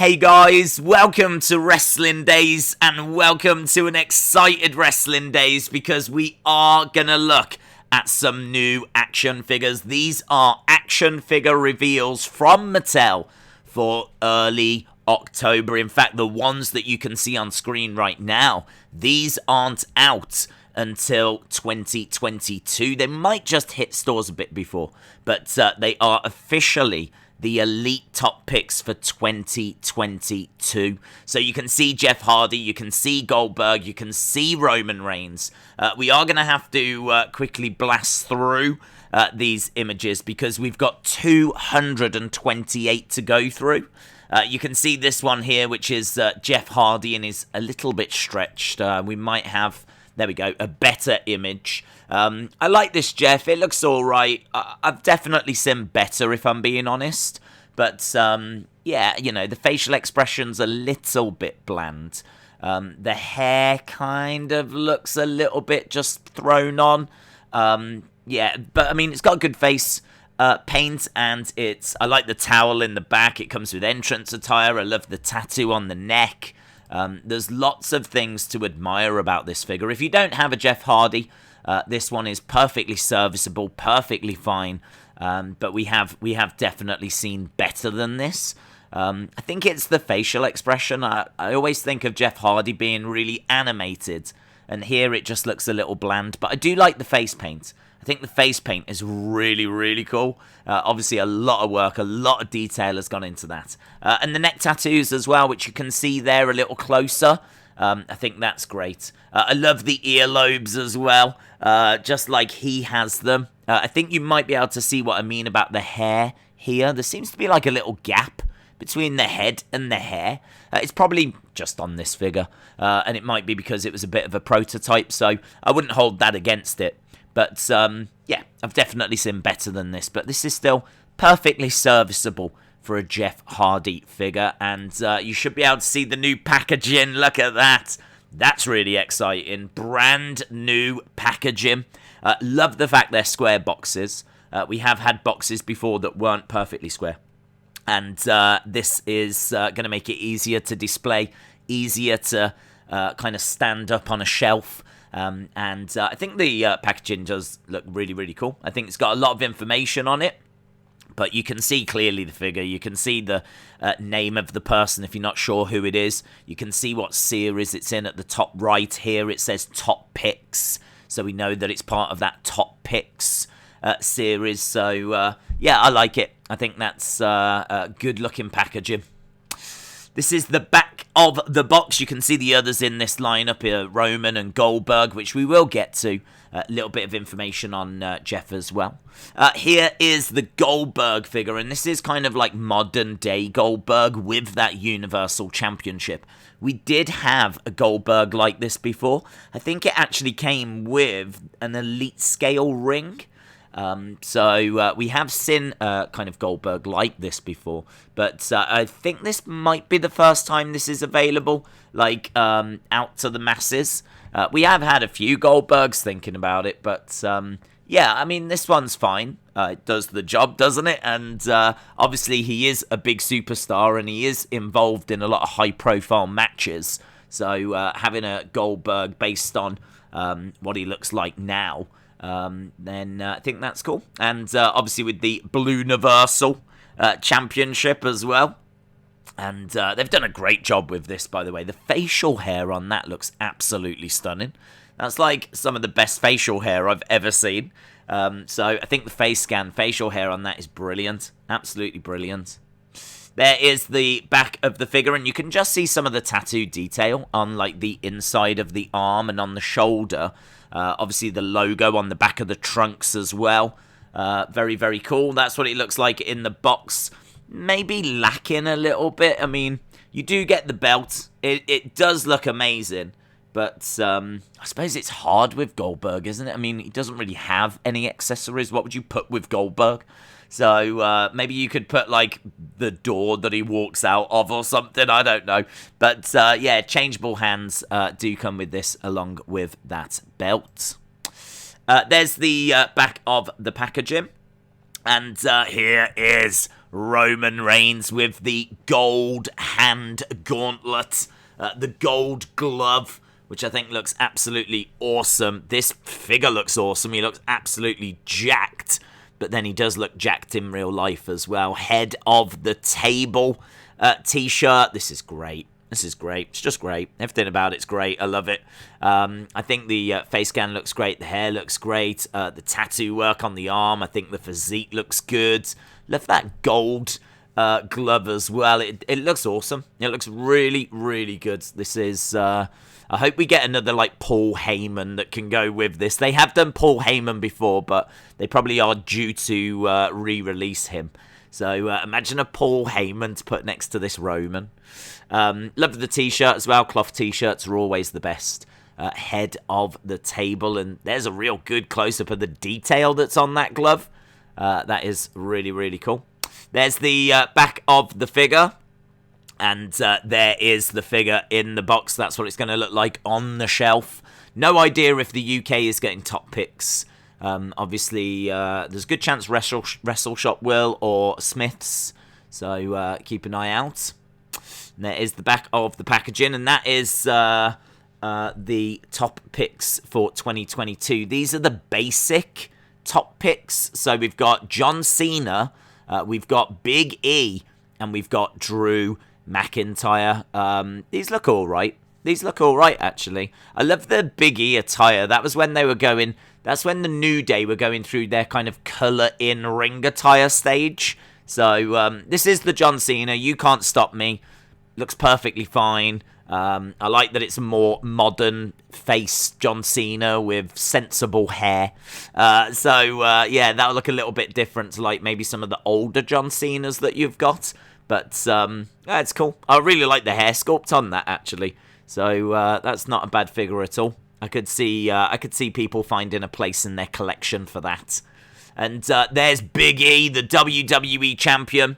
Hey guys, welcome to Wrestling Days and welcome to an excited Wrestling Days because we are gonna look at some new action figures. These are action figure reveals from Mattel for early October. In fact, the ones that you can see on screen right now, these aren't out until 2022. They might just hit stores a bit before, but they are officially the Elite top picks for 2022. So you can see Jeff Hardy, you can see Goldberg, you can see Roman Reigns. We are going to have to quickly blast through these images because we've got 228 to go through. You can see this one here, which is Jeff Hardy and is a little bit stretched. We might have, there we go, a better image. I like this Jeff. It looks all right. I've definitely seen better, if I'm being honest. But, yeah, you know, the facial expression's a little bit bland. The hair kind of looks a little bit just thrown on. Yeah, but, I mean, it's got a good face paint, and I like the towel in the back. It comes with entrance attire. I love the tattoo on the neck. There's lots of things to admire about this figure. If you don't have a Jeff Hardy, this one is perfectly serviceable, perfectly fine, but we have definitely seen better than this. I think it's the facial expression. I always think of Jeff Hardy being really animated, and here it just looks a little bland, but I do like the face paint. I think the face paint is really, really cool. Obviously, a lot of work, a lot of detail has gone into that. And the neck tattoos as well, which you can see there a little closer. I think that's great. I love the earlobes as well, just like he has them. I think you might be able to see what I mean about the hair here. There seems to be like a little gap between the head and the hair. It's probably just on this figure, and it might be because it was a bit of a prototype, so I wouldn't hold that against it. But, yeah, I've definitely seen better than this, but this is still perfectly serviceable for a Jeff Hardy figure, and you should be able to see the new packaging. Look at that. That's really exciting. Brand new packaging. Love the fact they're square boxes. We have had boxes before that weren't perfectly square, and this is going to make it easier to display, easier to kind of stand up on a shelf. And I think the packaging does look really, really cool. I think it's got a lot of information on it, but you can see clearly the figure. You can see the name of the person if you're not sure who it is. You can see what series it's in at the top right here. It says Top Picks, so we know that it's part of that Top Picks series. So, yeah, I like it. I think that's a good-looking packaging. This is the back of the box. You can see the others in this lineup here, Roman and Goldberg, which we will get to. A little bit of information on Jeff as well. Here is the Goldberg figure, and this is kind of like modern-day Goldberg with that Universal Championship. We did have a Goldberg like this before. I think it actually came with an Elite scale ring. So we have seen kind of Goldberg like this before, but I think this might be the first time this is available, like out to the masses. We have had a few Goldbergs thinking about it, but yeah, I mean, this one's fine. It does the job, doesn't it? And obviously he is a big superstar and he is involved in a lot of high-profile matches. So having a Goldberg based on what he looks like now, then I think that's cool. And obviously with the Blue Universal Championship as well. And they've done a great job with this, by the way. The facial hair on that looks absolutely stunning. That's like some of the best facial hair I've ever seen. So I think the face scan facial hair on that is brilliant. Absolutely brilliant. There is the back of the figure, and you can just see some of the tattoo detail on like the inside of the arm and on the shoulder. Obviously the logo on the back of the trunks as well. Very, very cool. That's what it looks like in the box. Maybe lacking a little bit. I mean, you do get the belt. It does look amazing. But I suppose it's hard with Goldberg, isn't it? I mean, he doesn't really have any accessories. What would you put with Goldberg? So maybe you could put, like, the door that he walks out of or something. I don't know. But, yeah, changeable hands do come with this along with that belt. There's the back of the packaging. And here is Roman Reigns with the gold hand gauntlet, the gold glove, which I think looks absolutely awesome. This figure looks awesome. He looks absolutely jacked, but then he does look jacked in real life as well. Head of the table t-shirt. This is great. This is great. It's just great. Everything about it's great. I love it. I think the face scan looks great. The hair looks great. The tattoo work on the arm. I think the physique looks good. Love that gold glove as well. It looks awesome. It looks really, really good. This is... I hope we get another, like, Paul Heyman that can go with this. They have done Paul Heyman before, but they probably are due to re-release him. So imagine a Paul Heyman to put next to this Roman. Love the t-shirt as well. Cloth t-shirts are always the best. Head of the table. And there's a real good close-up of the detail that's on that glove. That is really, really cool. There's the back of the figure. And there is the figure in the box. That's what it's going to look like on the shelf. No idea if the UK is getting top picks. Obviously, there's a good chance Wrestle Shop will, or Smith's. So keep an eye out. And there is the back of the packaging. And that is the top picks for 2022. These are the basic top picks. So we've got John Cena. We've got Big E. And we've got Drew McIntyre. These look all right. These look all right, actually. I love the Big E attire. That was when they were going... That's when the New Day were going through their kind of colour-in ring attire stage. So, this is the John Cena. You can't stop me. Looks perfectly fine. I like that it's a more modern face John Cena with sensible hair. Yeah, that'll look a little bit different to, like, maybe some of the older John Cenas that you've got. But, it's cool. I really like the hair sculpt on that, actually. So, that's not a bad figure at all. I could see people finding a place in their collection for that. And there's Big E, the WWE champion.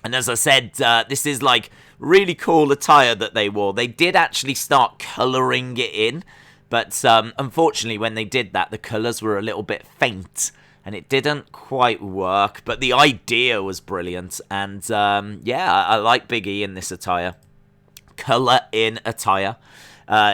And as I said, this is like really cool attire that they wore. They did actually start colouring it in. But unfortunately, when they did that, the colours were a little bit faint. And it didn't quite work. But the idea was brilliant. And I like Big E in this attire. Colour in attire.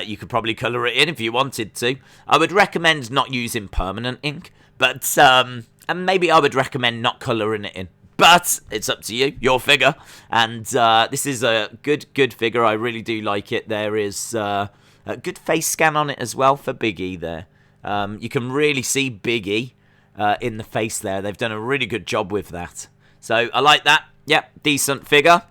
You could probably colour it in if you wanted to. I would recommend not using permanent ink, but and maybe I would recommend not colouring it in. But it's up to you, your figure. And this is a good figure. I really do like it. There is a good face scan on it as well for Big E there. You can really see Big E in the face there. They've done a really good job with that. So I like that. Yep, decent figure.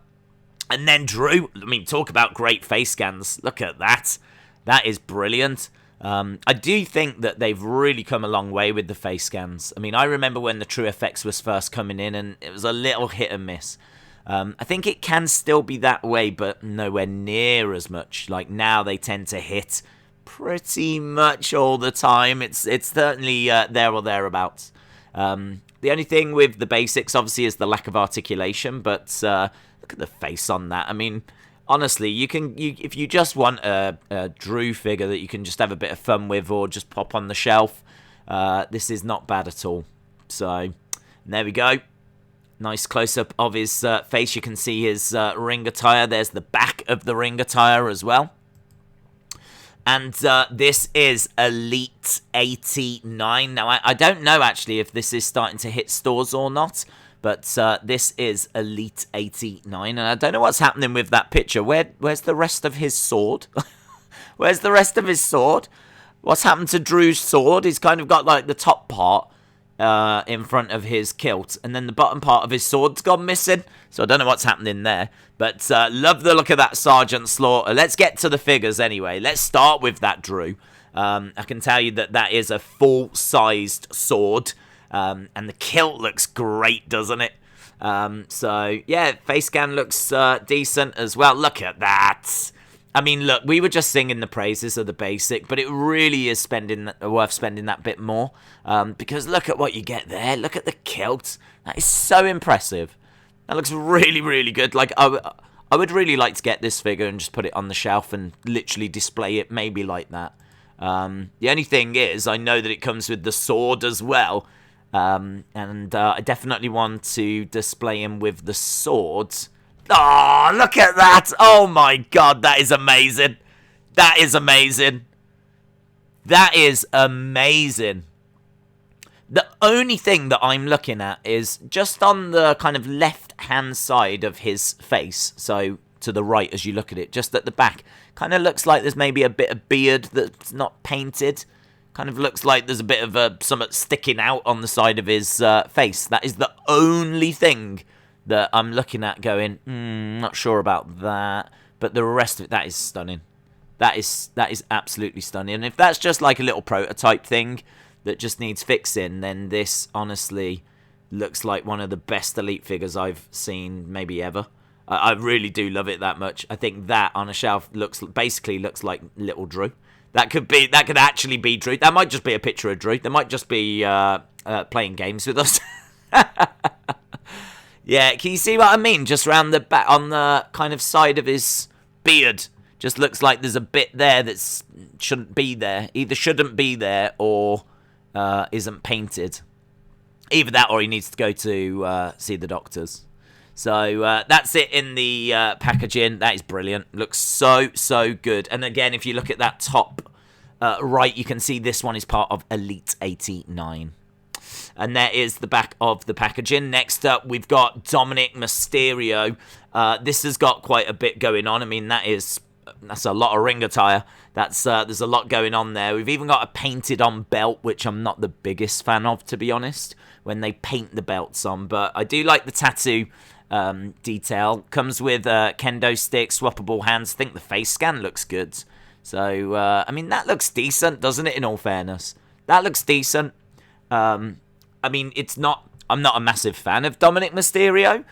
And then Drew, I mean, talk about great face scans. Look at that. That is brilliant. I do think that they've really come a long way with the face scans. I mean, I remember when the True FX was first coming in, and it was a little hit and miss. I think it can still be that way, but nowhere near as much. Like, now they tend to hit pretty much all the time. It's certainly there or thereabouts. The only thing with the basics, obviously, is the lack of articulation, but... look at the face on that. I mean, honestly, if you just want a Drew figure that you can just have a bit of fun with or just pop on the shelf, this is not bad at all. So, there we go. Nice close-up of his face. You can see his ring attire. There's the back of the ring attire as well. And this is Elite 89. Now, I don't know, actually, if this is starting to hit stores or not. But this is Elite 89, and I don't know what's happening with that picture. Where's the rest of his sword? Where's the rest of his sword? What's happened to Drew's sword? He's kind of got, like, the top part in front of his kilt, and then the bottom part of his sword's gone missing. So I don't know what's happening there. But love the look of that Sgt Slaughter. Let's get to the figures anyway. Let's start with that Drew. I can tell you that is a full-sized sword. And the kilt looks great, doesn't it? So, yeah, face scan looks decent as well. Look at that. I mean, look, we were just singing the praises of the basic, but it really is worth spending that bit more. Because look at what you get there. Look at the kilt. That is so impressive. That looks really, really good. Like, I would really like to get this figure and just put it on the shelf and literally display it maybe like that. The only thing is, I know that it comes with the sword as well. And I definitely want to display him with the sword. Oh, look at that. Oh my god, that is amazing. That is amazing. That is amazing. The only thing that I'm looking at is just on the kind of left-hand side of his face, so to the right as you look at it, just at the back, kind of looks like there's maybe a bit of beard that's not painted. Kind of looks like there's a bit of something sticking out on the side of his face. That is the only thing that I'm looking at going, not sure about that. But the rest of it, that is stunning. That is absolutely stunning. And if that's just like a little prototype thing that just needs fixing, then this honestly looks like one of the best Elite figures I've seen maybe ever. I really do love it that much. I think that on a shelf basically looks like little Drew. That could actually be Drew. That might just be a picture of Drew. They might just be playing games with us. Yeah, can you see what I mean? Just around the back, on the kind of side of his beard, just looks like there's a bit there that shouldn't be there. Either shouldn't be there or isn't painted. Either that or he needs to go to see the doctors. So that's it in the packaging. That is brilliant. Looks so good. And again, if you look at that top right, you can see this one is part of Elite 89. And there is the back of the packaging. Next up, we've got Dominic Mysterio. This has got quite a bit going on. I mean, that's a lot of ring attire. There's a lot going on there. We've even got a painted on belt, which I'm not the biggest fan of, to be honest, when they paint the belts on. But I do like the tattoo detail. Comes with kendo stick, swappable hands. I think the face scan looks good. So, I mean, that looks decent, doesn't it, in all fairness? That looks decent. I mean, I'm not a massive fan of Dominic Mysterio,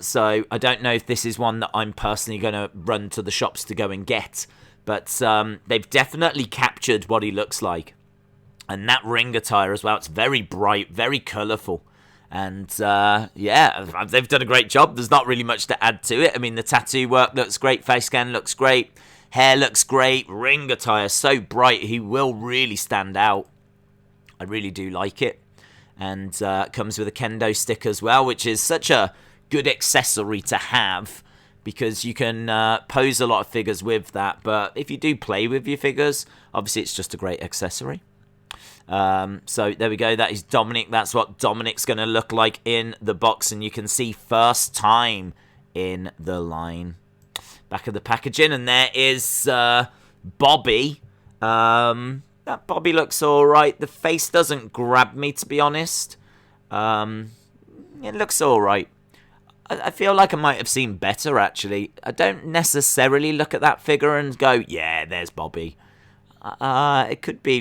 so I don't know if this is one that I'm personally going to run to the shops to go and get. But they've definitely captured what he looks like. And that ring attire as well, it's very bright, very colourful. And, yeah, they've done a great job. There's not really much to add to it. I mean, the tattoo work looks great, face scan looks great, hair looks great, ring attire so bright, he will really stand out. I really do like it. And comes with a kendo stick as well, which is such a good accessory to have because you can pose a lot of figures with that. But if you do play with your figures, obviously it's just a great accessory. So there we go. That is Dominik. That's what Dominik's going to look like in the box. And you can see first time in the line. Back of the packaging. And there is Bobby. That Bobby looks alright. The face doesn't grab me, to be honest. It looks alright. I feel like I might have seen better, actually. I don't necessarily look at that figure and go, yeah, there's Bobby. It could be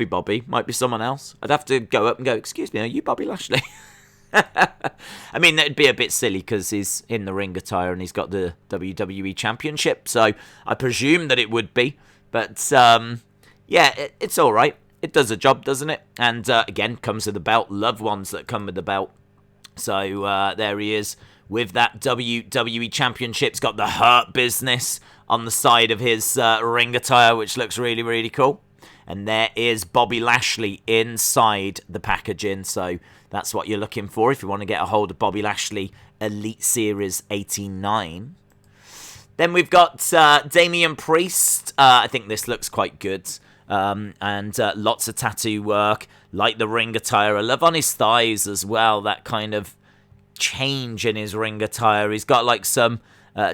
Bobby. Might be someone else. I'd have to go up and go, excuse me, are you Bobby Lashley? I mean, that'd be a bit silly because he's in the ring attire and he's got the WWE Championship. So I presume that it would be. But, yeah, it's all right. It does a job, doesn't it? And, again, comes with the belt. Love ones that come with the belt. So, there he is with that WWE Championship. It's got the Hurt Business on the side of his ring attire, which looks really, really cool. And there is Bobby Lashley inside the packaging. So, that's what you're looking for if you want to get a hold of Bobby Lashley Elite Series 89. Then we've got Damien Priest. I think this looks quite good. And lots of tattoo work, like the ring attire. I love on his thighs as well, that kind of change in his ring attire. He's got like some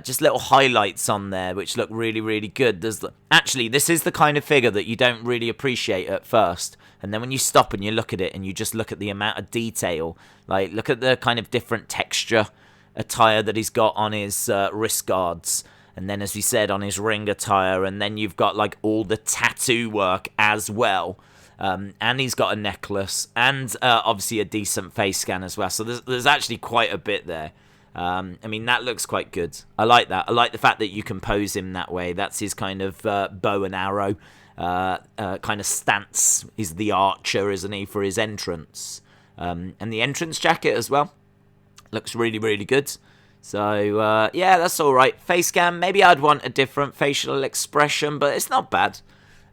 just little highlights on there, which look really, really good. Actually, this is the kind of figure that you don't really appreciate at first. And then when you stop and you look at it and you just look at the amount of detail, like look at the kind of different texture attire that he's got on his wrist guards. And then, as we said, on his ring attire. And then you've got, like, all the tattoo work as well. And he's got a necklace. And, obviously, a decent face scan as well. So there's actually quite a bit there. I mean, that looks quite good. I like that. I like the fact that you can pose him that way. That's his kind of bow and arrow kind of stance. He's the archer, isn't he, for his entrance. And the entrance jacket as well. Looks really, really good. So, yeah, that's all right. Face scan, maybe I'd want a different facial expression, but it's not bad.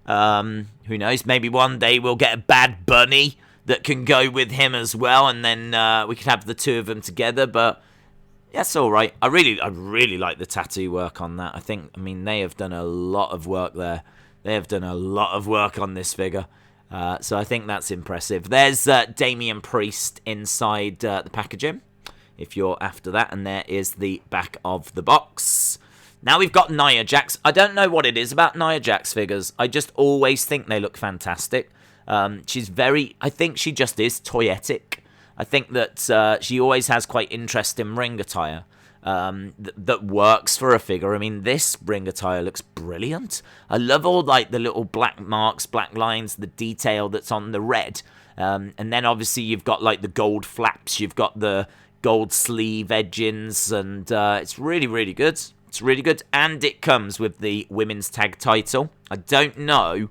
Who knows? Maybe one day we'll get a Bad Bunny that can go with him as well, and then we could have the two of them together. But That's all right. I really like the tattoo work on that. I mean, they have done a lot of work there. They have done a lot of work on this figure. So I think that's impressive. There's Damien Priest inside the packaging, if you're after that. And there is the back of the box. Now we've got Nia Jax. I don't know what it is about Nia Jax figures. I just always think they look fantastic. I think she just is toyetic. I think that she always has quite interesting ring attire that works for a figure. I mean, this ring attire looks brilliant. I love all like the little black marks, black lines, the detail that's on the red. And then obviously you've got like the gold flaps. You've got the gold sleeve edgings. And it's really, really good. It's really good. And it comes with the women's tag title. I don't know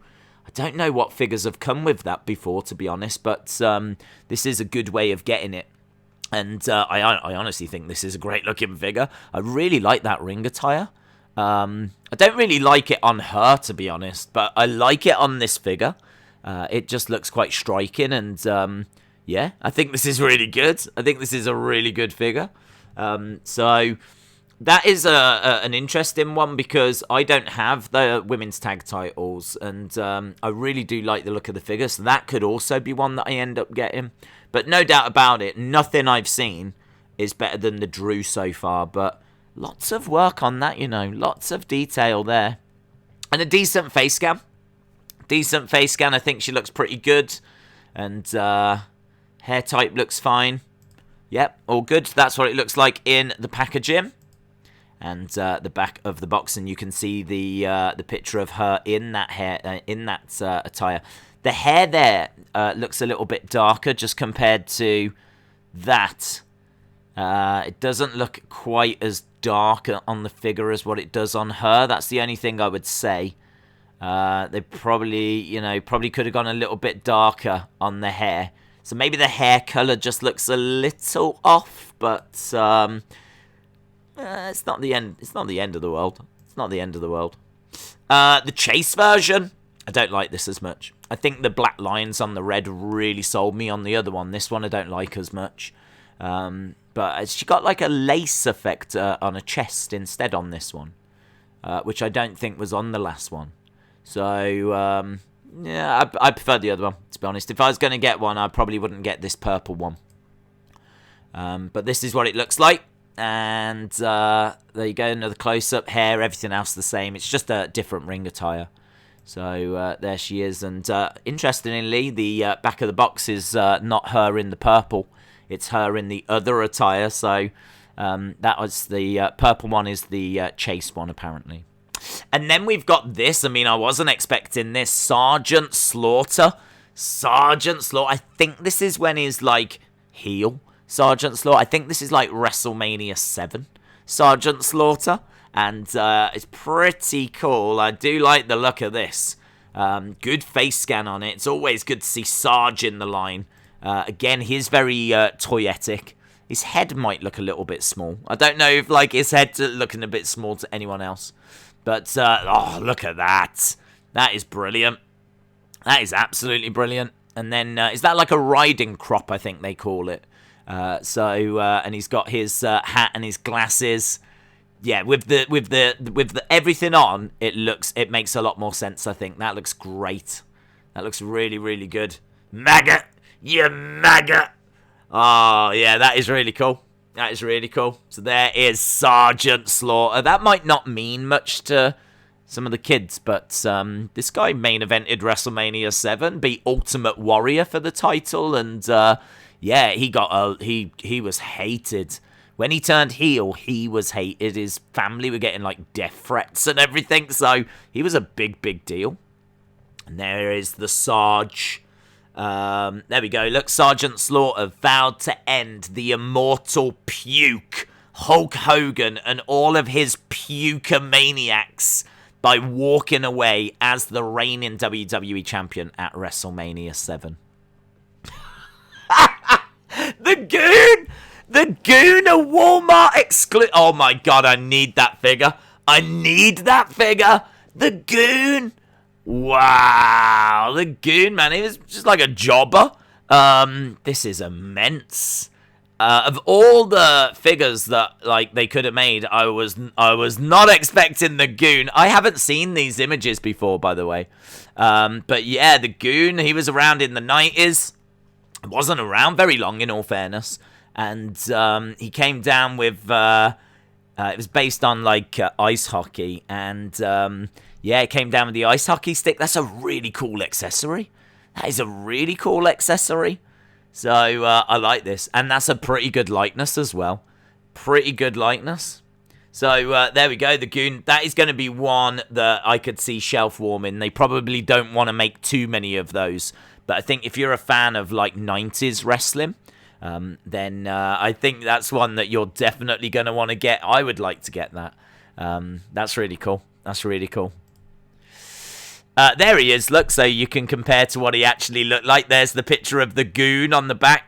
what figures have come with that before, to be honest, but this is a good way of getting it. And I honestly think this is a great-looking figure. I really like that ring attire. I don't really like it on her, to be honest, but I like it on this figure. It just looks quite striking, and yeah, I think this is really good. I think this is a really good figure. So that is an interesting one because I don't have the women's tag titles, and I really do like the look of the figure, so that could also be one that I end up getting. But no doubt about it, nothing I've seen is better than the Drew so far, but lots of work on that, lots of detail there. And a decent face scan. I think she looks pretty good, and hair type looks fine. Yep, all good. That's what it looks like in the packaging. And the back of the box, and you can see the picture of her in that attire. The hair there looks a little bit darker, just compared to that. It doesn't look quite as dark on the figure as what it does on her. That's the only thing I would say. They probably could have gone a little bit darker on the hair. So maybe the hair color just looks a little off, but it's not the end. It's not the end of the world. It's not the end of the world. The chase version, I don't like this as much. I think the black lines on the red really sold me on the other one. This one I don't like as much. But she got like a lace effect on her chest instead on this one, which I don't think was on the last one. So yeah, I prefer the other one, to be honest. If I was going to get one, I probably wouldn't get this purple one. But this is what it looks like. And there you go, another close-up. Hair, everything else the same. It's just a different ring attire. So there she is. And interestingly, the back of the box is not her in the purple. It's her in the other attire. So that was the purple one is the chase one, apparently. And then we've got this. I mean, I wasn't expecting this. Sgt Slaughter. Sgt Slaughter. I think this is when he's like heel. Sgt Slaughter. I think this is like WrestleMania 7. Sgt Slaughter. And it's pretty cool. I do like the look of this. Good face scan on it. It's always good to see Sarge in the line. Again, he's very toyetic. His head might look a little bit small. I don't know if like his head's looking a bit small to anyone else. But, oh, look at that. That is brilliant. That is absolutely brilliant. And then, is that like a riding crop, I think they call it. And he's got his hat and his glasses. Yeah, with the everything on, it makes a lot more sense, I think. That looks great. That looks really, really good. Maggot! You maggot! Oh, yeah, that is really cool. That is really cool. So there is Sgt Slaughter. That might not mean much to some of the kids, but this guy main evented WrestleMania 7, beat Ultimate Warrior for the title, and yeah, he was hated. When he turned heel, he was hated. His family were getting like death threats and everything, so he was a big, big deal. And there is the Sarge. There we go. Look, Sgt Slaughter vowed to end the immortal puke, Hulk Hogan, and all of his puke-maniacs by walking away as the reigning WWE champion at WrestleMania 7. The Goon! The Goon, a Walmart exclusive. Oh my god, I need that figure. I need that figure. The Goon. Wow, the Goon, man, he was just like a jobber. This is immense. Of all the figures that like they could have made, I was not expecting the Goon. I haven't seen these images before, by the way. But yeah, the Goon, he was around in the 90s. Wasn't around very long, in all fairness. And he came down with it was based on like ice hockey, and yeah, it came down with the ice hockey stick. That's a really cool accessory. That is a really cool accessory. So I like this, and that's a pretty good likeness as well. Pretty good likeness. So there we go, the Goon. That is going to be one that I could see shelf warming. They probably don't want to make too many of those, but I think if you're a fan of like 90s wrestling, then I think that's one that you're definitely going to want to get. I would like to get that. That's really cool. That's really cool. There he is, look, so you can compare to what he actually looked like. There's the picture of the Goon on the back.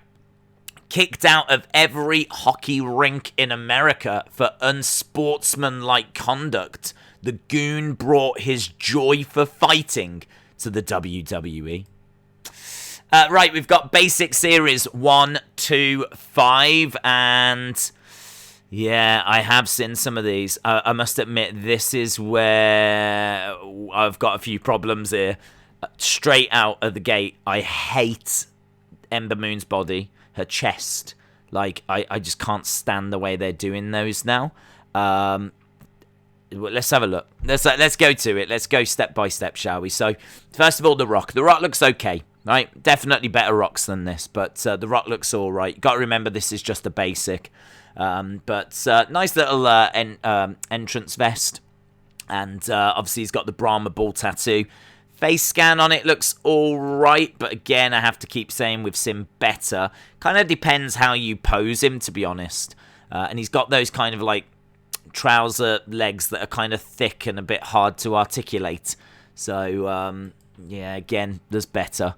Kicked out of every hockey rink in America for unsportsmanlike conduct, the Goon brought his joy for fighting to the WWE. Right, we've got Basic Series 1, 2, 5, and yeah, I have seen some of these. I must admit, this is where I've got a few problems here. Straight out of the gate, I hate Ember Moon's body, her chest. Like, I just can't stand the way they're doing those now. Let's have a look. Let's go to it. Let's go step by step, shall we? So, first of all, The Rock. The Rock looks okay, right? Definitely better Rocks than this, but The Rock looks all right. Got to remember, this is just a basic. But nice little entrance vest. And obviously he's got the Brahma Bull tattoo. Face scan on it looks alright, but again, I have to keep saying we've seen better. Kind of depends how you pose him, to be honest. And he's got those kind of like trouser legs that are kind of thick and a bit hard to articulate. So, yeah, again, there's better.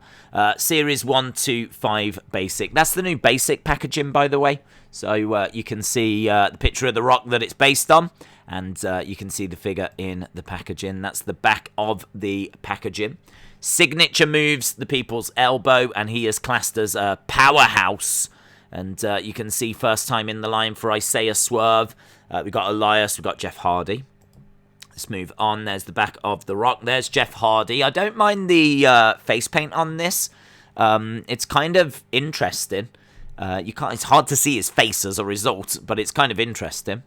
Series 1, 2, 5 basic. That's the new basic packaging, by the way. So you can see the picture of The Rock that it's based on, and you can see the figure in the packaging. That's the back of the packaging. Signature moves, the people's elbow, and he is classed as a powerhouse. And you can see first time in the line for Isaiah Swerve. We've got Elias, we've got Jeff Hardy. Let's move on. There's the back of The Rock. There's Jeff Hardy. I don't mind the face paint on this. It's kind of interesting. It's hard to see his face as a result, but it's kind of interesting.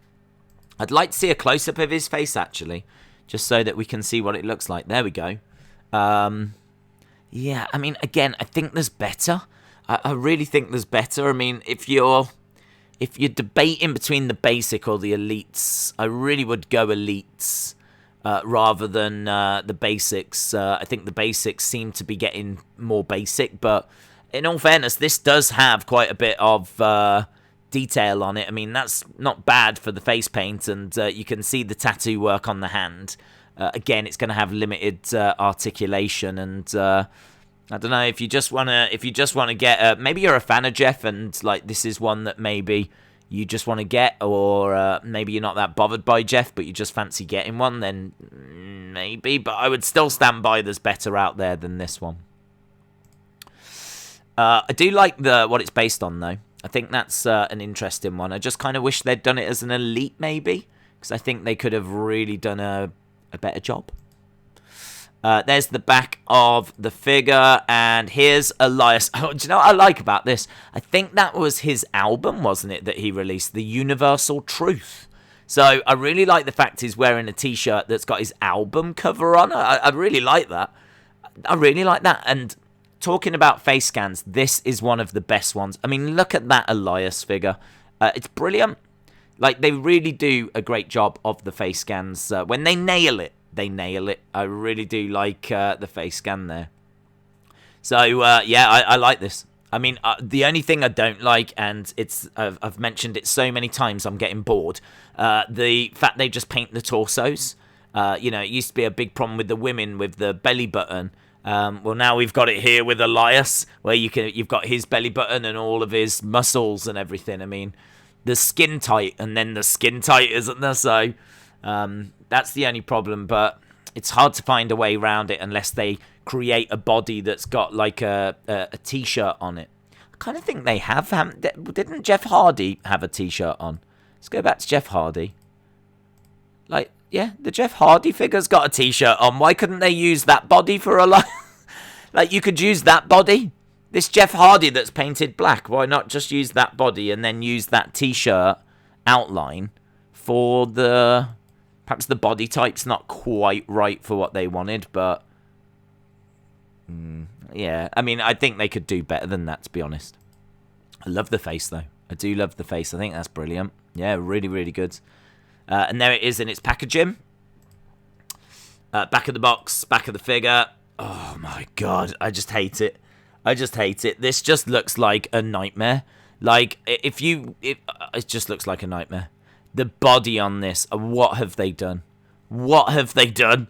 I'd like to see a close-up of his face, actually, just so that we can see what it looks like. There we go. Yeah, I mean, again, I think there's better. I really think there's better. I mean, if you're debating between the basic or the elites, I really would go elites rather than the basics. I think the basics seem to be getting more basic, but in all fairness, this does have quite a bit of detail on it. I mean, that's not bad for the face paint, and you can see the tattoo work on the hand. Again, it's going to have limited articulation, and I don't know, if you just want to get maybe you're a fan of Jeff, and like this is one that maybe you just want to get, or maybe you're not that bothered by Jeff, but you just fancy getting one, then maybe. But I would still stand by there's better out there than this one. I do like what it's based on, though. I think that's an interesting one. I just kind of wish they'd done it as an elite, maybe, because I think they could have really done a better job. There's the back of the figure, and here's Elias. Oh, do you know what I like about this? I think that was his album, wasn't it, that he released, The Universal Truth. So I really like the fact he's wearing a t-shirt that's got his album cover on. I really like that. I really like that, and talking about face scans, this is one of the best ones. I mean, look at that Elias figure. It's brilliant. Like, they really do a great job of the face scans. When they nail it, they nail it. I really do like the face scan there. So, yeah, I like this. I mean, the only thing I don't like, and I've mentioned it so many times, I'm getting bored, the fact they just paint the torsos. You know, it used to be a big problem with the women with the belly button. Well, now we've got it here with Elias, where you've got his belly button and all of his muscles and everything. I mean, the skin tight, and then the skin tight, isn't there? So that's the only problem, but it's hard to find a way around it unless they create a body that's got like a t-shirt on it. I kind of think they have. Didn't Jeff Hardy have a t-shirt on? Let's go back to Jeff Hardy. Like, yeah, the Jeff Hardy figure's got a t-shirt on. Why couldn't they use that body for a like? Like, you could use that body. This Jeff Hardy that's painted black. Why not just use that body and then use that t-shirt outline for the... Perhaps the body type's not quite right for what they wanted, but... yeah, I mean, I think they could do better than that, to be honest. I love the face, though. I do love the face. I think that's brilliant. Yeah, really, really good. And there it is in its packaging. Back of the box, back of the figure. Oh, my God. I just hate it. I just hate it. This just looks like a nightmare. Like, it just looks like a nightmare. The body on this, what have they done? What have they done?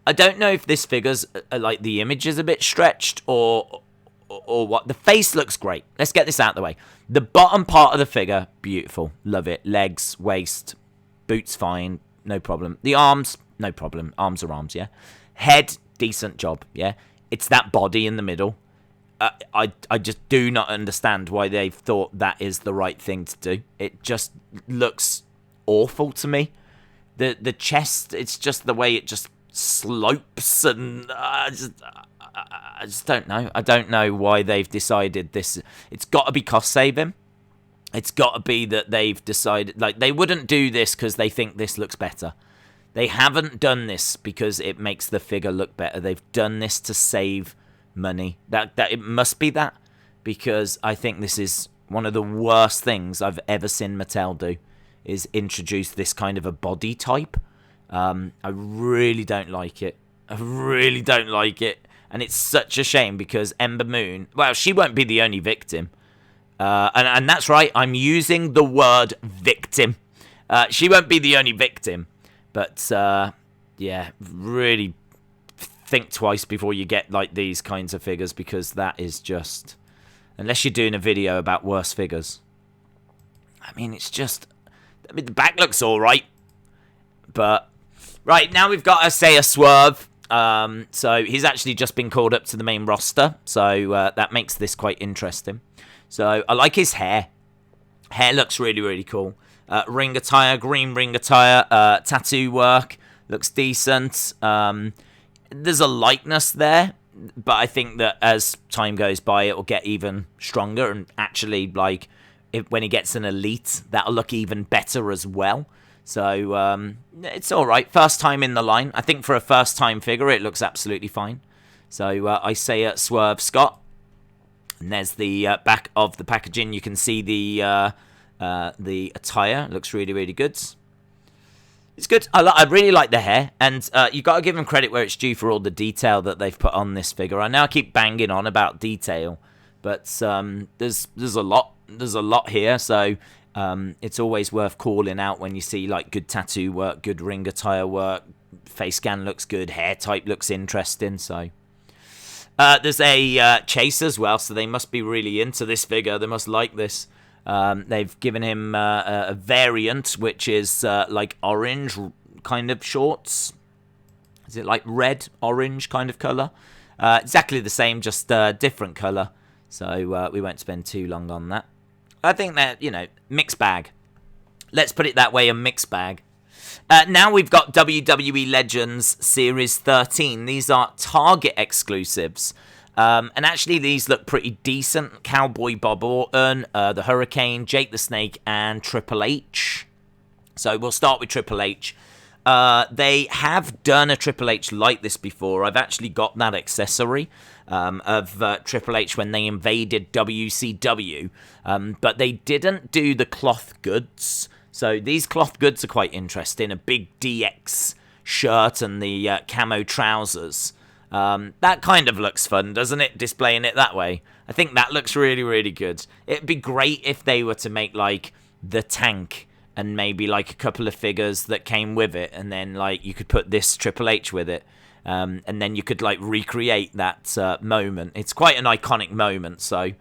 I don't know if this figure's, like, the image is a bit stretched or what. The face looks great. Let's get this out of the way. The bottom part of the figure, beautiful. Love it. Legs, waist, boots fine, no problem. The arms, no problem. Arms are arms, yeah. Head, decent job, yeah. It's that body in the middle. I just do not understand why they've thought that is the right thing to do. It just looks awful to me. The chest, it's just the way it just slopes, and I just don't know. I don't know why they've decided this. It's got to be cost saving. It's got to be that they've decided, like, they wouldn't do this because they think this looks better. They haven't done this because it makes the figure look better. They've done this to save money. That it must be that, because I think this is one of the worst things I've ever seen Mattel do, is introduce this kind of a body type. I really don't like it. I really don't like it. And it's such a shame because Ember Moon, well, she won't be the only victim. And that's right, I'm using the word victim. She won't be the only victim. But, yeah, really think twice before you get, like, these kinds of figures, because that is just... Unless you're doing a video about worse figures. I mean, it's just... I mean, the back looks alright. But... Right, now we've got a Swerve. So he's actually just been called up to the main roster. So that makes this quite interesting. So I like his hair. Hair looks really, really cool. Ring attire, green ring attire. Tattoo work. Looks decent. There's a likeness there. But I think that as time goes by, it will get even stronger. And actually, like, when he gets an Elite, that'll look even better as well. So, it's alright. First time in the line. I think for a first time figure, it looks absolutely fine. So, I say Swerve Scott. And there's the back of the packaging. You can see the attire. It looks really, really good. It's good. I really like the hair. And you got to give them credit where it's due for all the detail that they've put on this figure. I know I keep banging on about detail. But there's a lot. There's a lot here. So... it's always worth calling out when you see, like, good tattoo work, good ring attire work, face scan looks good, hair type looks interesting, so... there's a chase as well, so they must be really into this figure, they must like this. They've given him a variant, which is, like, orange kind of shorts. Is it, like, red, orange kind of colour? Exactly the same, just different colour, so we won't spend too long on that. I think that, you know, mixed bag. Let's put it that way, a mixed bag. Now we've got WWE Legends Series 13. These are Target exclusives. And actually, these look pretty decent. Cowboy Bob Orton, the Hurricane, Jake the Snake, and Triple H. So we'll start with Triple H. They have done a Triple H like this before. I've actually got that accessory of Triple H when they invaded WCW. But they didn't do the cloth goods. So these cloth goods are quite interesting. A big DX shirt and the camo trousers. That kind of looks fun, doesn't it? Displaying it that way. I think that looks really, really good. It'd be great if they were to make, like, the tank and maybe, like, a couple of figures that came with it, and then, like, you could put this Triple H with it, and then you could, like, recreate that moment. It's quite an iconic moment, so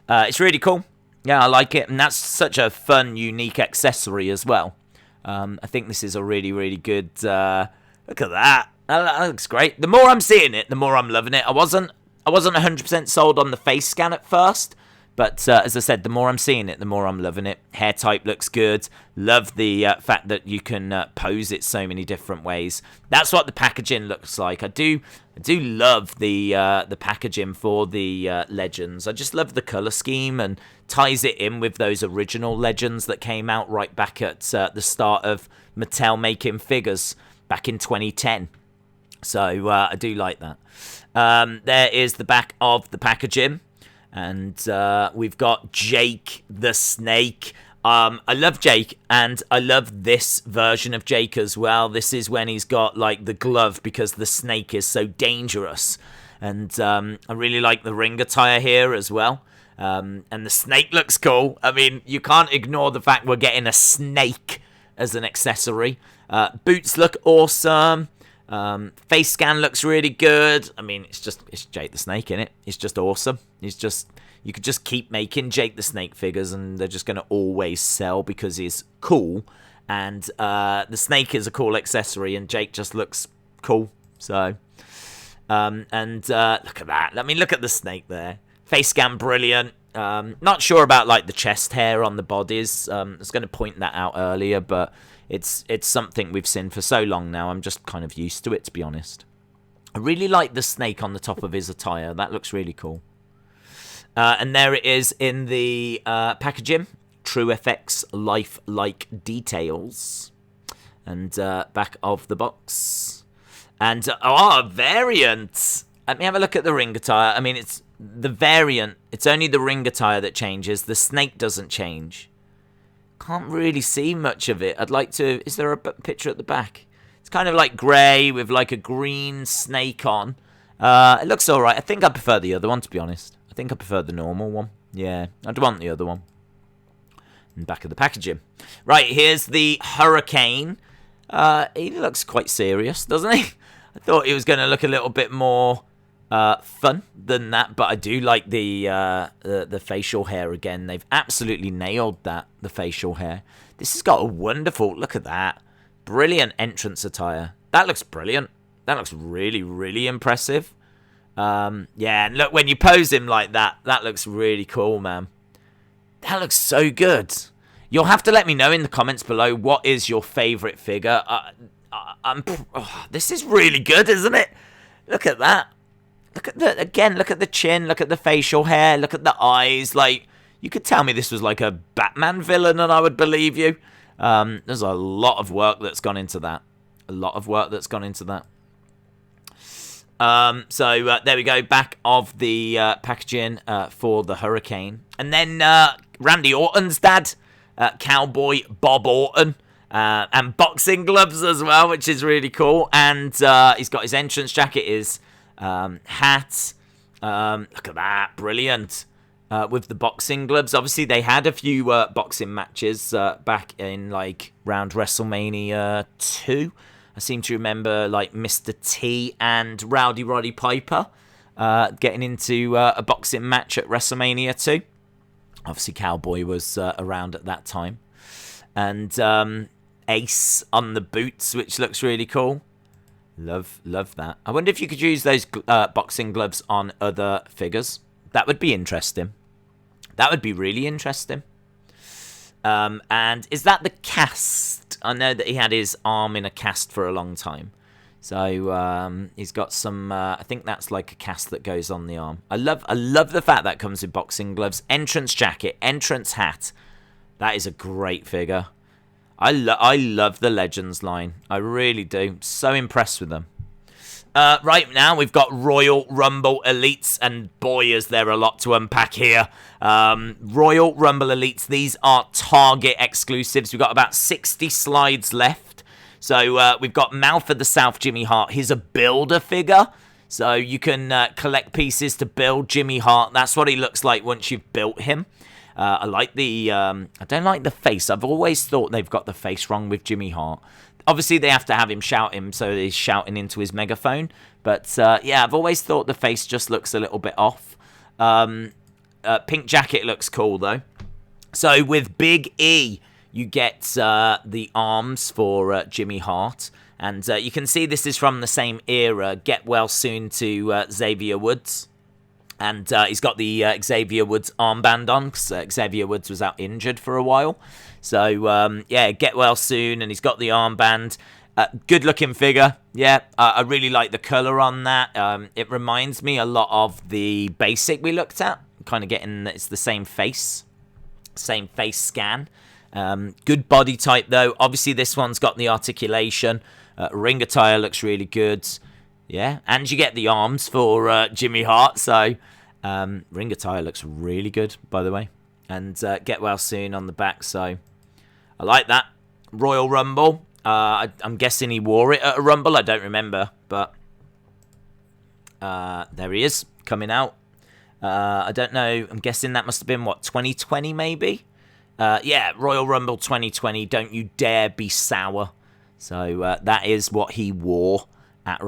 it's really cool. Yeah, I like it, and that's such a fun, unique accessory as well. I think this is a really, really good... look at that. That looks great. The more I'm seeing it, the more I'm loving it. I wasn't 100% sold on the face scan at first, But as I said, the more I'm seeing it, the more I'm loving it. Hair type looks good. Love the fact that you can pose it so many different ways. That's what the packaging looks like. I do love the packaging for the Legends. I just love the color scheme and ties it in with those original Legends that came out right back at the start of Mattel making figures back in 2010. So I do like that. There is the back of the packaging. And we've got Jake the Snake. I love Jake, and I love this version of Jake as well. This is when he's got, like, the glove because the snake is so dangerous. And I really like the ring attire here as well. And the snake looks cool. I mean, you can't ignore the fact we're getting a snake as an accessory. Boots look awesome. Face scan looks really good. I mean, it's Jake the Snake, innit? It's just awesome. You could just keep making Jake the Snake figures and they're just going to always sell because he's cool. And the snake is a cool accessory and Jake just looks cool. So, look at that. I mean, look at the snake there. Face scan, brilliant. Not sure about, like, the chest hair on the bodies. I was going to point that out earlier, but it's something we've seen for so long now. I'm just kind of used to it, to be honest. I really like the snake on the top of his attire. That looks really cool. And there it is in the packaging. True FX lifelike details. And back of the box. And, variant. Let me have a look at the ring attire. I mean, it's the variant. It's only the ring attire that changes. The snake doesn't change. Can't really see much of it. I'd like to... Is there a picture at the back? It's kind of like grey with like a green snake on. It looks alright. I think I prefer the other one, to be honest. I think I prefer the normal one. Yeah, I'd want the other one. And back of the packaging. Right, here's the Hurricane. He looks quite serious, doesn't he? I thought he was going to look a little bit more fun than that, but I do like the facial hair again. They've absolutely nailed that, the facial hair. This has got a wonderful... Look at that. Brilliant entrance attire. That looks brilliant. That looks really, really impressive. Yeah, and look, when you pose him like that, that looks really cool, man. That looks so good. You'll have to let me know in the comments below what is your favourite figure. This is really good, isn't it? Look at that. Look at the chin, look at the facial hair, look at the eyes. Like, you could tell me this was like a Batman villain and I would believe you. There's a lot of work that's gone into that. So there we go, back of the packaging for the Hurricane. And then Randy Orton's dad, Cowboy Bob Orton, and boxing gloves as well, which is really cool. And he's got his entrance jacket, his hat. Look at that, brilliant. With the boxing gloves. Obviously, they had a few boxing matches back in, like, round WrestleMania 2. I seem to remember, like, Mr. T and Rowdy Roddy Piper getting into a boxing match at WrestleMania 2. Obviously, Cowboy was around at that time. And Ace on the boots, which looks really cool. Love that. I wonder if you could use those boxing gloves on other figures. That would be interesting. That would be really interesting. And is that the cast? I know that he had his arm in a cast for a long time. So he's got some, I think that's like a cast that goes on the arm. I love the fact that comes with boxing gloves. Entrance jacket, entrance hat. That is a great figure. I love the Legends line. I really do. So impressed with them. Right now, we've got Royal Rumble Elites, and boy, is there a lot to unpack here. Royal Rumble Elites, these are Target exclusives. We've got about 60 slides left. So we've got Mouth of the South, Jimmy Hart. He's a builder figure, so you can collect pieces to build Jimmy Hart. That's what he looks like once you've built him. I like the... I don't like the face. I've always thought they've got the face wrong with Jimmy Hart. Obviously, they have to have him shout him, so he's shouting into his megaphone. But, yeah, I've always thought the face just looks a little bit off. Pink jacket looks cool, though. So, with Big E, you get the arms for Jimmy Hart. And you can see this is from the same era. Get well soon to Xavier Woods. And he's got the Xavier Woods armband on, because Xavier Woods was out injured for a while. So, yeah, get well soon, and he's got the armband. Good-looking figure, yeah. I really like the colour on that. It reminds me a lot of the basic we looked at. Kind of getting, it's the same face scan. Good body type, though. Obviously, this one's got the articulation. Ring attire looks really good. Yeah, and you get the arms for Jimmy Hart, so ring attire looks really good, by the way. And get well soon on the back, so I like that. Royal Rumble. I'm guessing he wore it at a Rumble. I don't remember, but there he is, coming out. I don't know. I'm guessing that must have been, 2020 maybe? Yeah, Royal Rumble 2020. Don't you dare be sour. So that is what he wore at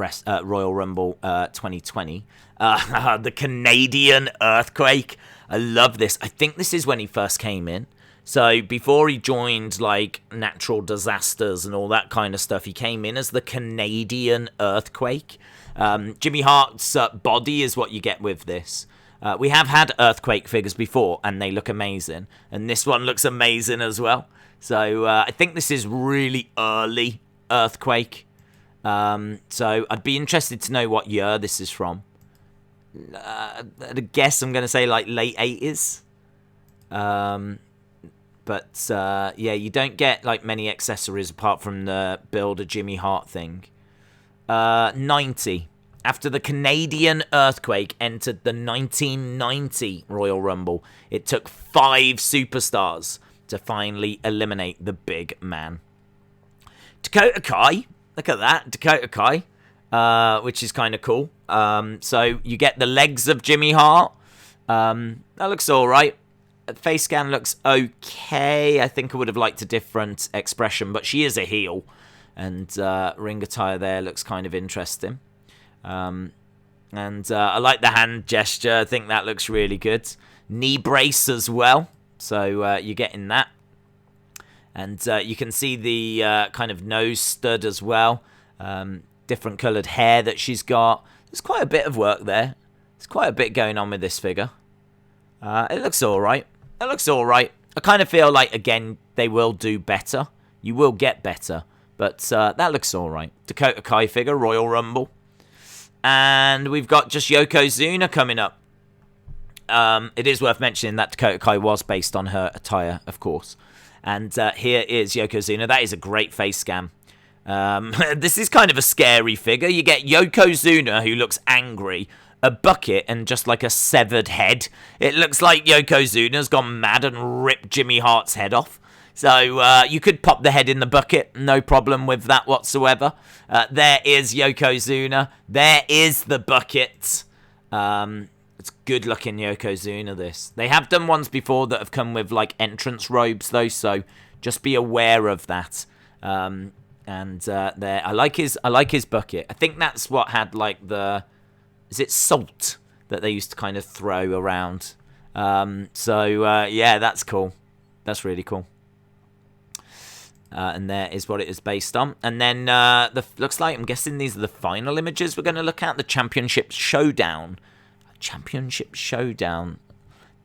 Royal Rumble 2020. The Canadian Earthquake. I love this. I think this is when he first came in. So before he joined, like, natural disasters and all that kind of stuff, he came in as the Canadian Earthquake. Jimmy Hart's body is what you get with this. We have had Earthquake figures before, and they look amazing. And this one looks amazing as well. So I think this is really early Earthquake. So I'd be interested to know what year this is from. At a guess, I'm going to say like late 80s. But yeah, you don't get like many accessories apart from the Build a Jimmy Hart thing. 90. After the Canadian Earthquake entered the 1990 Royal Rumble, it took 5 superstars to finally eliminate the big man. Dakota Kai. Look at that, Dakota Kai, which is kind of cool. So you get the legs of Jimmy Hart. That looks all right. Face scan looks okay. I think I would have liked a different expression, but she is a heel. And ring attire there looks kind of interesting. And I like the hand gesture. I think that looks really good. Knee brace as well. So you're getting that. And you can see the kind of nose stud as well. Different coloured hair that she's got. There's quite a bit of work there. There's quite a bit going on with this figure. It looks alright. It looks alright. I kind of feel like, again, they will do better. You will get better. But that looks alright. Dakota Kai figure, Royal Rumble. And we've got just Yokozuna coming up. It is worth mentioning that Dakota Kai was based on her attire, of course. And here is Yokozuna. That is a great face scan. This is kind of a scary figure. You get Yokozuna, who looks angry, a bucket, and just like a severed head. It looks like Yokozuna's gone mad and ripped Jimmy Hart's head off. So you could pop the head in the bucket. No problem with that whatsoever. There is Yokozuna. There is the bucket. It's good looking Yokozuna, this. They have done ones before that have come with like entrance robes though, so just be aware of that. And there, I like his bucket. I think that's what had like the, is it salt that they used to kind of throw around. Yeah, that's cool. That's really cool. And there is what it is based on. And then looks like, I'm guessing these are the final images we're going to look at. The Championship Showdown. Championship Showdown.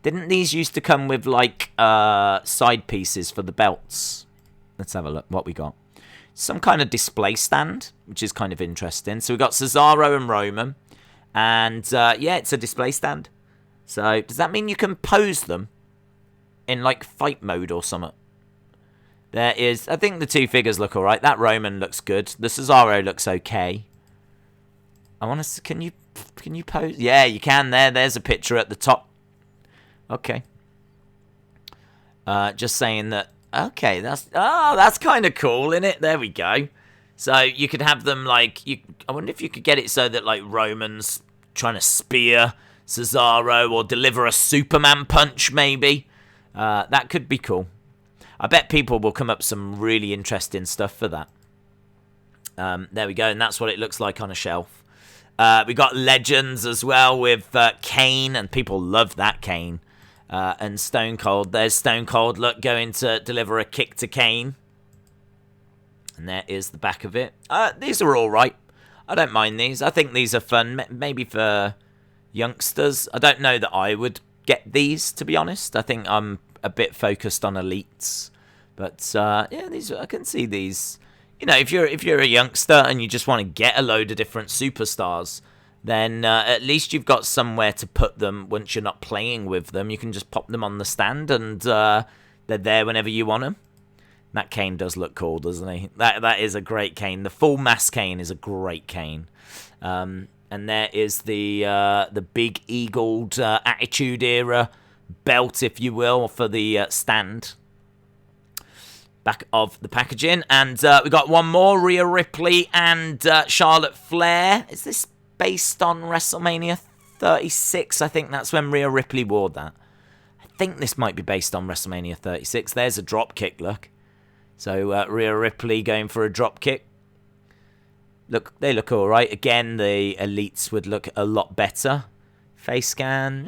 Didn't these used to come with like side pieces for the belts? Let's have a look what we got. Some kind of display stand, which is kind of interesting. So we got Cesaro and Roman. And yeah, it's a display stand. So does that mean you can pose them in like fight mode or something? There is, I think the two figures look alright. That Roman looks good. The Cesaro looks okay. I want to, can you pose? Yeah, you can there. There's a picture at the top. Okay. Just saying that, okay, that's kind of cool, isn't it? There we go. So you could have them like, I wonder if you could get it so that like Roman's trying to spear Cesaro or deliver a Superman punch maybe. That could be cool. I bet people will come up with some really interesting stuff for that. There we go, and that's what it looks like on a shelf. We got Legends as well with Kane, and people love that Kane. And Stone Cold. There's Stone Cold, look, going to deliver a kick to Kane. And there is the back of it. These are all right. I don't mind these. I think these are fun. Maybe for, youngsters. I don't know that I would get these, to be honest. I think I'm a bit focused on elites. But, yeah, these I can see these. You know, if you're a youngster and you just want to get a load of different superstars, then at least you've got somewhere to put them once you're not playing with them. You can just pop them on the stand and they're there whenever you want them. That Kane does look cool, doesn't he? That is a great Kane. The full mass Kane is a great Kane. And there is the big eagled Attitude Era belt, if you will, for the stand. Back of the packaging. And we got one more, Rhea Ripley and Charlotte Flair. Is this based on WrestleMania 36? I think that's when Rhea Ripley wore that. I think this might be based on WrestleMania 36. There's a drop kick, look. So Rhea Ripley going for a drop kick. Look, they look all right. Again, the elites would look a lot better. Face scan,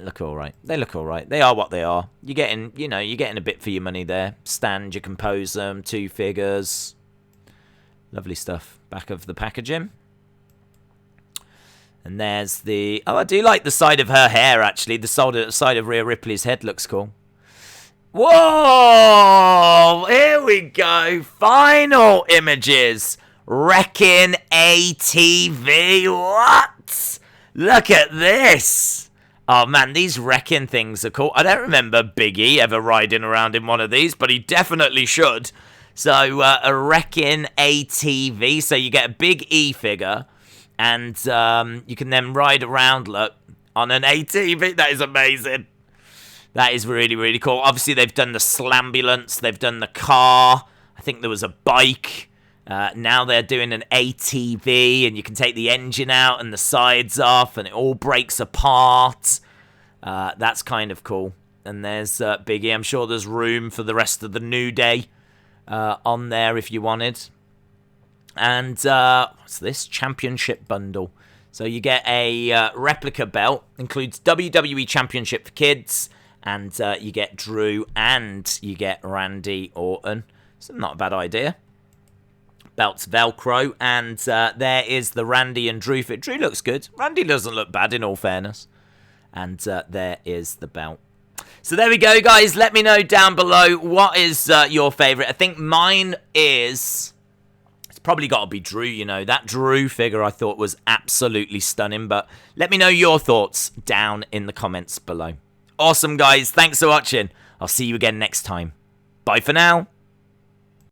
look all right. They look all right. They are what they are. You're getting, you're getting a bit for your money there. Stand, you compose them, 2 figures. Lovely stuff. Back of the packaging. And there's the... Oh, I do like the side of her hair, actually. The side of Rhea Ripley's head looks cool. Whoa! Here we go. Final images. Wrecking ATV. What? Look at this. Oh, man, these wrecking things are cool. I don't remember Big E ever riding around in one of these, but he definitely should. So, a wrecking ATV. So, you get a Big E figure, and you can then ride around, look, on an ATV. That is amazing. That is really, really cool. Obviously, they've done the slambulance. They've done the car. I think there was a bike. Now they're doing an ATV, and you can take the engine out and the sides off, and it all breaks apart. That's kind of cool. And there's Big E. I'm sure there's room for the rest of the New Day on there if you wanted. And what's this? Championship bundle. So you get a replica belt. Includes WWE Championship for kids. And you get Drew and you get Randy Orton. So not a bad idea. Belt's Velcro, and there is the Randy and Drew fit. Drew looks good. Randy doesn't look bad, in all fairness. And there is the belt. So there we go, guys. Let me know down below what is your favourite. I think mine is... It's probably got to be Drew, That Drew figure I thought was absolutely stunning. But let me know your thoughts down in the comments below. Awesome, guys. Thanks for watching. I'll see you again next time. Bye for now.